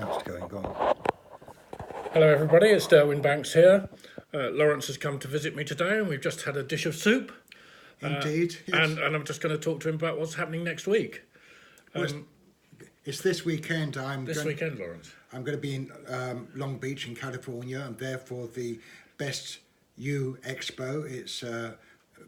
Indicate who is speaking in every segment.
Speaker 1: Now it's going on.
Speaker 2: Hello everybody, it's Derwin Banks here. Laurence has come to visit me today and we've just had a dish of soup.
Speaker 1: Indeed, yes.
Speaker 2: And I'm just going to talk to him about what's happening next week.
Speaker 1: It's this weekend.
Speaker 2: This weekend, Laurence.
Speaker 1: I'm going to be in Long Beach in California, and there for the Best You Expo. It's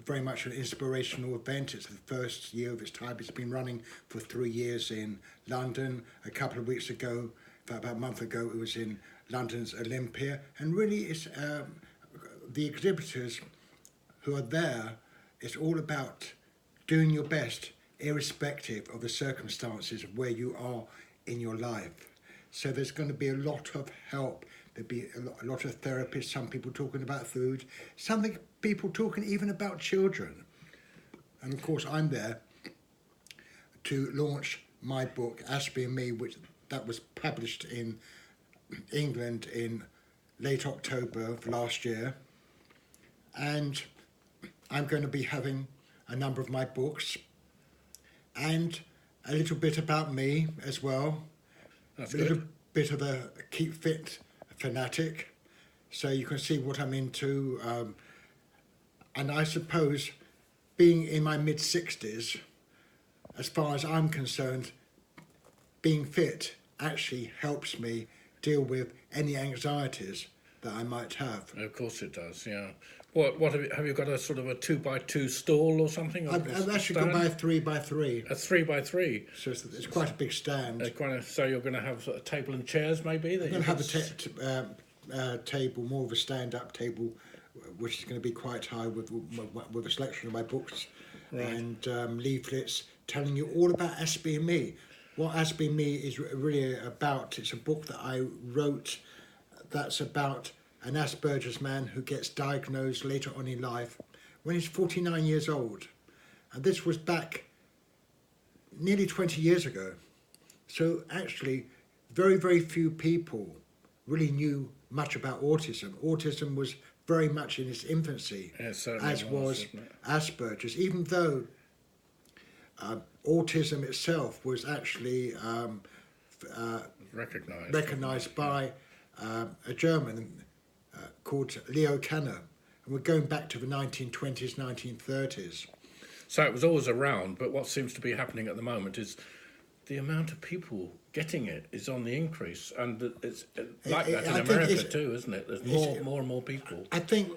Speaker 1: very much an inspirational event. It's the first year of its type. It's been running for 3 years in London. A couple of weeks ago, about a month ago, it was in London's Olympia. And really, it's the exhibitors who are there. It's all about doing your best, irrespective of the circumstances of where you are in your life. So there's going to be a lot of help. There'll be a lot of therapists, some people talking about food, some people talking even about children. And of course, I'm there to launch my book, Aspie and Me, that was published in England in late October of last year. And I'm going to be having a number of my books and a little bit about me as well.
Speaker 2: That's
Speaker 1: a
Speaker 2: good.
Speaker 1: Little bit of a keep fit fanatic, so you can see what I'm into. And I suppose being in my mid-60s, as far as I'm concerned, being fit actually helps me deal with any anxieties that I might have.
Speaker 2: Of course it does, yeah. What have you got a sort of a 2x2 stall or something?
Speaker 1: I've actually got my 3x3.
Speaker 2: A 3x3.
Speaker 1: So it's quite a big stand.
Speaker 2: So you're going to have a table and chairs, maybe?
Speaker 1: I'm going to have a table, more of a stand-up table, which is going to be quite high with a selection of my books, right, and leaflets telling you all about Aspie and Me. What Aspie and Me is really about, it's a book that I wrote that's about an Asperger's man who gets diagnosed later on in life when he's 49 years old. And this was back nearly 20 years ago. So actually, very, very few people really knew much about autism. Autism was very much in its infancy, as was Asperger's, even though autism itself was actually recognised by a German called Leo Kanner, and we're going back to the 1920s, 1930s.
Speaker 2: So it was always around, but what seems to be happening at the moment is the amount of people getting it is on the increase, and it's like that in America too, isn't it? There's more and more people.
Speaker 1: I think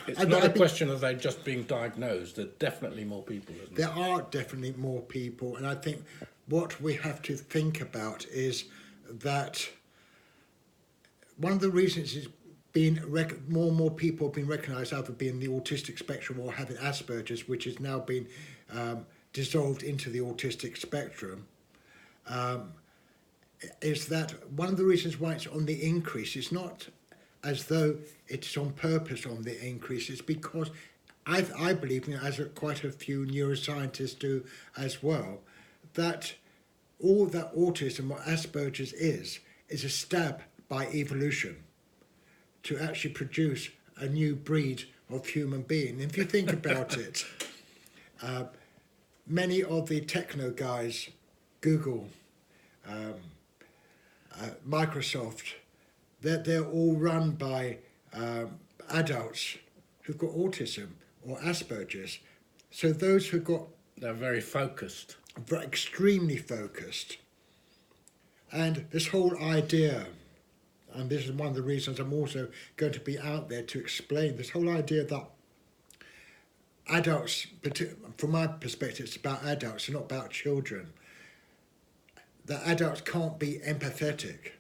Speaker 2: it's not a question of they just being diagnosed. There's definitely more people, isn't
Speaker 1: there? There are definitely more people, and I think what we have to think about is that one of the reasons is more and more people have been recognised either being the autistic spectrum or having Asperger's, which has now been dissolved into the autistic spectrum, is that one of the reasons why it's on the increase is not as though it's on purpose on the increase. It's because I believe, as quite a few neuroscientists do as well, that all that autism or Asperger's is a stab by evolution to actually produce a new breed of human being. If you think about it, many of the techno guys, Google, Microsoft, they're all run by adults who've got autism or Asperger's. So those who've got...
Speaker 2: They're very focused.
Speaker 1: Extremely focused. And this whole idea, and this is one of the reasons I'm also going to be out there to explain this whole idea that adults, from my perspective, it's about adults and not about children, that adults can't be empathetic.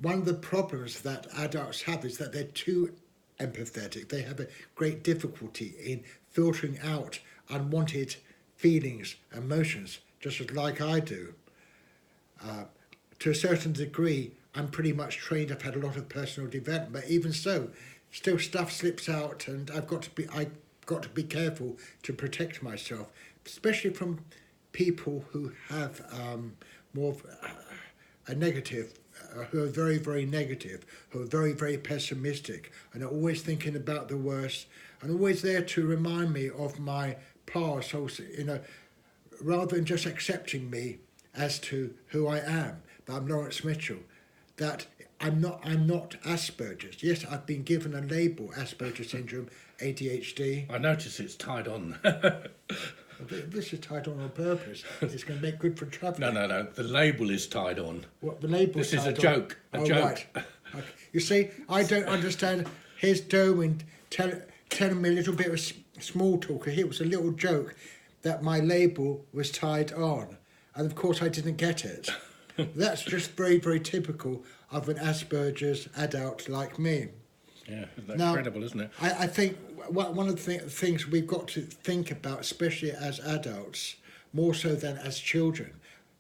Speaker 1: One of the problems that adults have is that they're too empathetic. They have a great difficulty in filtering out unwanted feelings, emotions, just as like I do. To a certain degree, I'm pretty much trained. I've had a lot of personal development, but even so, still stuff slips out, and I've got to be careful to protect myself, especially from people who have more of a negative, who are very, very negative, who are very, very pessimistic, and are always thinking about the worst, and always there to remind me of my past, also, rather than just accepting me as to who I am. but I'm Laurence Mitchell, that I'm not Asperger's. Yes, I've been given a label, Asperger's syndrome, ADHD.
Speaker 2: I notice it's tied on.
Speaker 1: This is tied on purpose. It's going to make good for travelling.
Speaker 2: No. The label is tied on.
Speaker 1: What, the label?
Speaker 2: This is a joke. A joke.
Speaker 1: Right. Okay. You see, I don't understand. Here's Derwin telling me a little bit of small talk. Here was a little joke that my label was tied on, and of course I didn't get it. That's just very, very typical of an Asperger's adult like me.
Speaker 2: Yeah, that's incredible, isn't it?
Speaker 1: I think one of the things we've got to think about, especially as adults, more so than as children,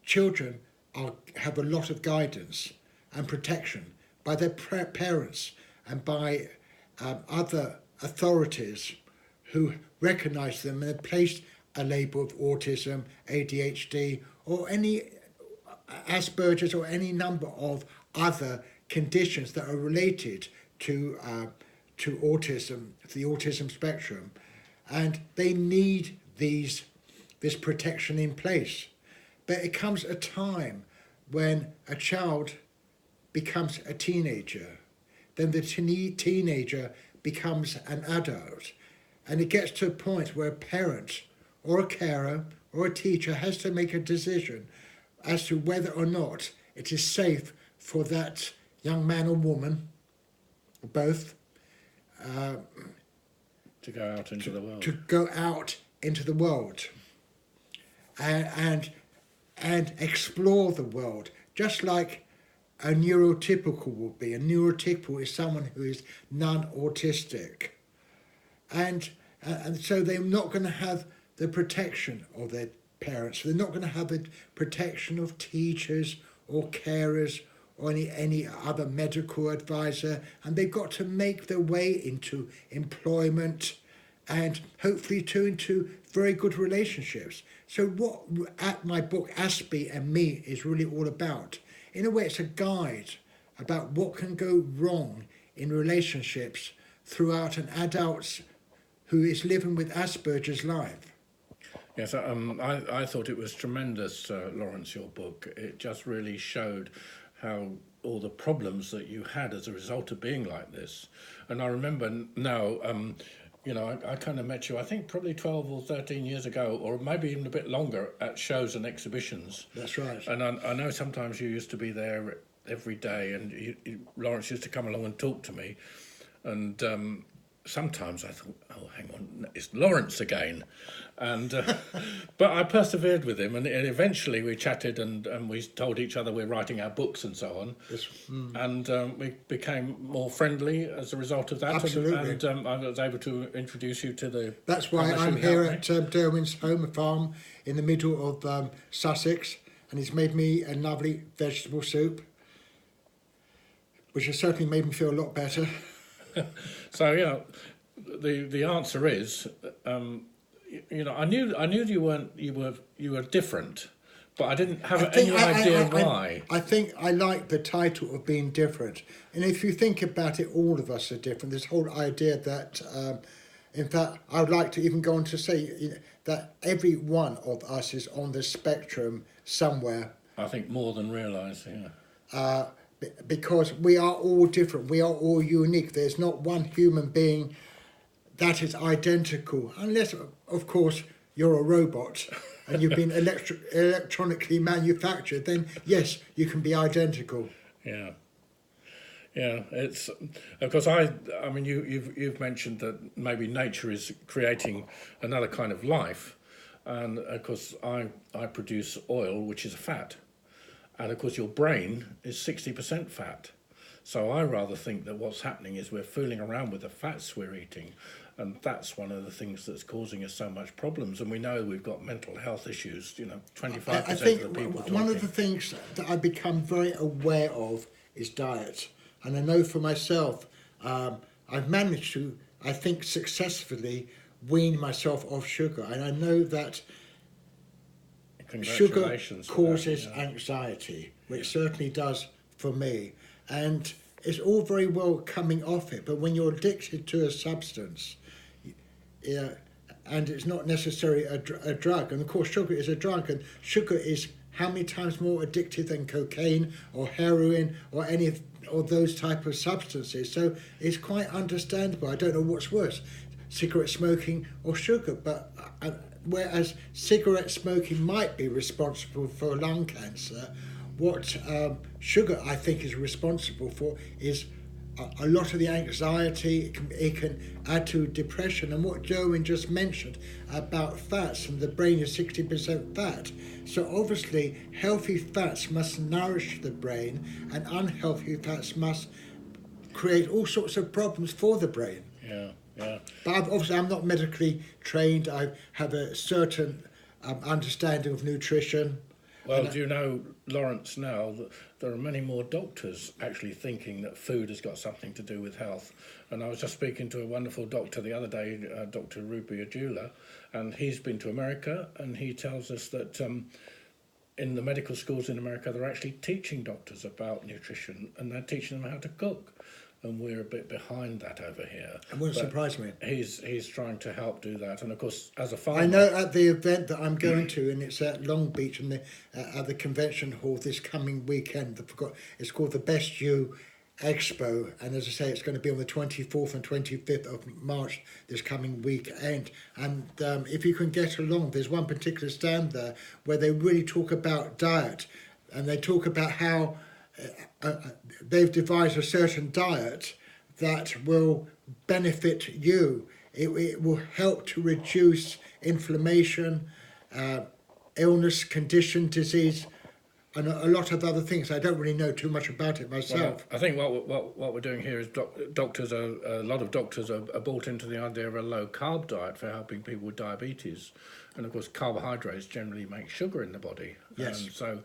Speaker 1: have a lot of guidance and protection by their parents and by other authorities who recognise them and have placed a label of autism, ADHD, or any Asperger's or any number of other conditions that are related to autism, the autism spectrum, and they need this protection in place. But it comes a time when a child becomes a teenager, then the teenager becomes an adult, and it gets to a point where a parent or a carer or a teacher has to make a decision as to whether or not it is safe for that young man or woman, both,
Speaker 2: to go out into the world.
Speaker 1: To go out into the world and explore the world, just like a neurotypical would be. A neurotypical is someone who is non-autistic. And so they're not going to have the protection of their parents. They're not going to have the protection of teachers or carers or any other medical advisor, and they've got to make their way into employment and hopefully into very good relationships. So what my book Aspie and Me is really all about, in a way it's a guide about what can go wrong in relationships throughout an adult who is living with Asperger's life.
Speaker 2: Yes, I thought it was tremendous, Laurence, your book. It just really showed how all the problems that you had as a result of being like this. And I remember now, I kind of met you, I think probably 12 or 13 years ago, or maybe even a bit longer, at shows and exhibitions.
Speaker 1: That's right.
Speaker 2: And I know sometimes you used to be there every day, and Laurence used to come along and talk to me. And sometimes I thought, oh, hang on, it's Laurence again. And but I persevered with him, and eventually we chatted and we told each other we're writing our books and so on.
Speaker 1: Yes.
Speaker 2: And we became more friendly as a result of that.
Speaker 1: Absolutely.
Speaker 2: And I was able to introduce you to the...
Speaker 1: That's why I'm here at Derwin's home farm in the middle of Sussex, and he's made me a lovely vegetable soup, which has certainly made me feel a lot better.
Speaker 2: So, the answer is, I knew you were different, but I didn't have any idea why.
Speaker 1: I think I like the title of being different, and if you think about it, all of us are different. This whole idea that, in fact, I would like to even go on to say that every one of us is on the spectrum somewhere.
Speaker 2: I think more than realise, yeah.
Speaker 1: Because we are all different, we are all unique. There's not one human being that is identical, unless, of course, you're a robot and you've been electronically manufactured, then yes, you can be identical.
Speaker 2: Yeah. It's of course I mean you've mentioned that maybe nature is creating another kind of life, and of course I produce oil, which is a fat. And of course your brain is 60% fat. So I rather think that what's happening is we're fooling around with the fats we're eating, and that's one of the things that's causing us so much problems. And we know we've got mental health issues, 25%
Speaker 1: I think
Speaker 2: of the people
Speaker 1: one of the things that I've become very aware of is diet. And I know for myself, I've managed to, I think, successfully wean myself off sugar. And I know that sugar causes anxiety, which certainly does for me. And it's all very well coming off it, but when you're addicted to a substance, and it's not necessarily a drug, and of course sugar is a drug, and sugar is how many times more addictive than cocaine or heroin or any of or those type of substances. So it's quite understandable. I don't know what's worse, cigarette smoking or sugar, but whereas cigarette smoking might be responsible for lung cancer, what sugar I think is responsible for is a lot of the anxiety. It can add to depression, and what Joan just mentioned about fats, and the brain is 60% fat. So obviously healthy fats must nourish the brain, and unhealthy fats must create all sorts of problems for the brain.
Speaker 2: Yeah.
Speaker 1: But obviously I'm not medically trained. I have a certain understanding of nutrition.
Speaker 2: Well, do you know, Laurence, now that there are many more doctors actually thinking that food has got something to do with health. And I was just speaking to a wonderful doctor the other day, Dr. Ruby Adula, and he's been to America, and he tells us that in the medical schools in America, they're actually teaching doctors about nutrition, and they're teaching them how to cook. And we're a bit behind that over here.
Speaker 1: It wouldn't surprise me.
Speaker 2: He's trying to help do that, and of course, as a farmer,
Speaker 1: I know at the event that I'm going to, and it's at Long Beach, and at the convention hall this coming weekend. It's called the Best You Expo, and as I say, it's going to be on the 24th and 25th of March this coming weekend. And if you can get along, there's one particular stand there where they really talk about diet, and they talk about how they've devised a certain diet that will benefit you. It will help to reduce inflammation, illness, condition, disease, and a lot of other things. I don't really know too much about it myself.
Speaker 2: Well, I think what we're doing here is a lot of doctors are bought into the idea of a low carb diet for helping people with diabetes, and of course carbohydrates generally make sugar in the body.
Speaker 1: Yes.
Speaker 2: So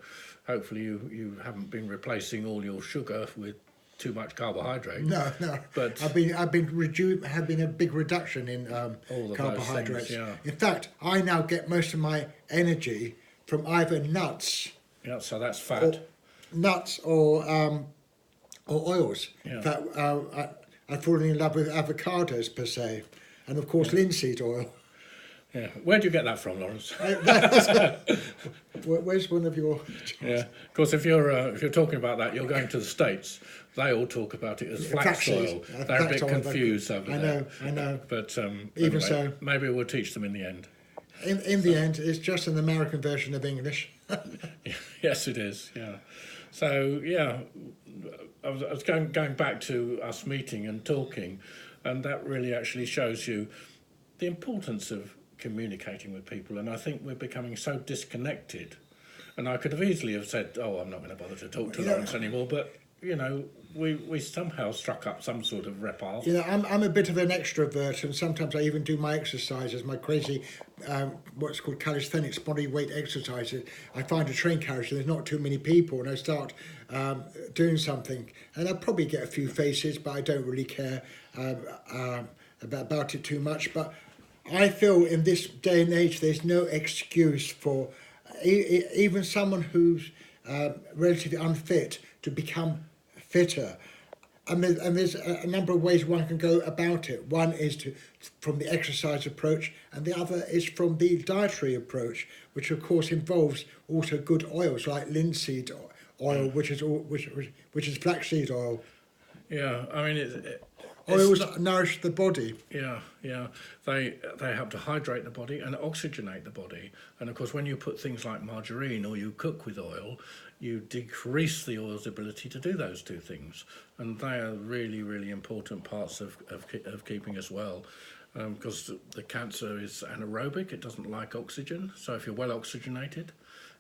Speaker 2: hopefully you haven't been replacing all your sugar with too much carbohydrate.
Speaker 1: No.
Speaker 2: But
Speaker 1: have been a big reduction in
Speaker 2: all of
Speaker 1: carbohydrates.
Speaker 2: those things, yeah.
Speaker 1: In fact, I now get most of my energy from either nuts.
Speaker 2: Yeah, so that's fat.
Speaker 1: Or oils.
Speaker 2: Yeah.
Speaker 1: In fact, I've fallen in love with avocados per se, and of course linseed oil.
Speaker 2: Yeah. Where do you get that from, Laurence?
Speaker 1: Where's one of your?
Speaker 2: Yeah. Of course, if you're talking about that, you're going to the States. They all talk about it as flax oil. They're a bit confused over there.
Speaker 1: I know.
Speaker 2: But
Speaker 1: Even
Speaker 2: anyway,
Speaker 1: so,
Speaker 2: maybe we'll teach them in the end.
Speaker 1: In the end, it's just an American version of English.
Speaker 2: Yes, it is. Yeah. So yeah, I was going back to us meeting and talking, and that really actually shows you the importance of communicating with people. And I think we're becoming so disconnected. And I could have easily have said, "Oh, I'm not going to bother to talk to Laurence anymore," but you know, we somehow struck up some sort of repartee.
Speaker 1: You know, I'm a bit of an extrovert, and sometimes I even do my exercises, my crazy, what's called calisthenics, body weight exercises. I find a train carriage, and there's not too many people, and I start doing something, and I probably get a few faces, but I don't really care about it too much. But I feel in this day and age, there's no excuse for even someone who's relatively unfit to become fitter. And there's a number of ways one can go about it. One is from the exercise approach, and the other is from the dietary approach, which of course involves also good oils like linseed oil, which is flaxseed oil.
Speaker 2: Yeah, I mean
Speaker 1: oils nourish the body.
Speaker 2: Yeah. They help to hydrate the body and oxygenate the body. And of course, when you put things like margarine or you cook with oil, you decrease the oil's ability to do those two things. And they are really, really important parts of keeping us well. Because the cancer is anaerobic, it doesn't like oxygen. So if you're well oxygenated,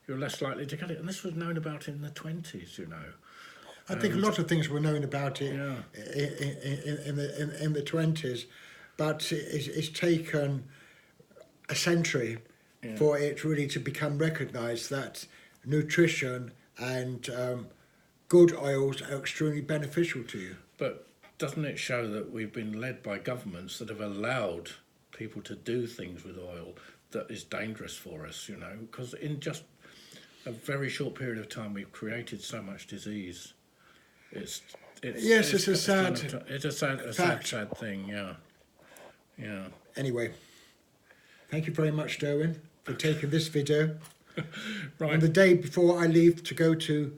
Speaker 2: you're less likely to get it. And this was known about in the 20s, you know.
Speaker 1: I think a lot of things were known about it
Speaker 2: Yeah.
Speaker 1: in the 20s, but it's taken a century for it really to become recognised that nutrition and good oils are extremely beneficial to you.
Speaker 2: But doesn't it show that we've been led by governments that have allowed people to do things with oil that is dangerous for us, you know? Because in just a very short period of time, we've created so much disease. It's
Speaker 1: a sad
Speaker 2: sad thing. Yeah.
Speaker 1: Anyway, thank you very much, Derwin, for taking this video.
Speaker 2: Right.
Speaker 1: On the day before I leave to go to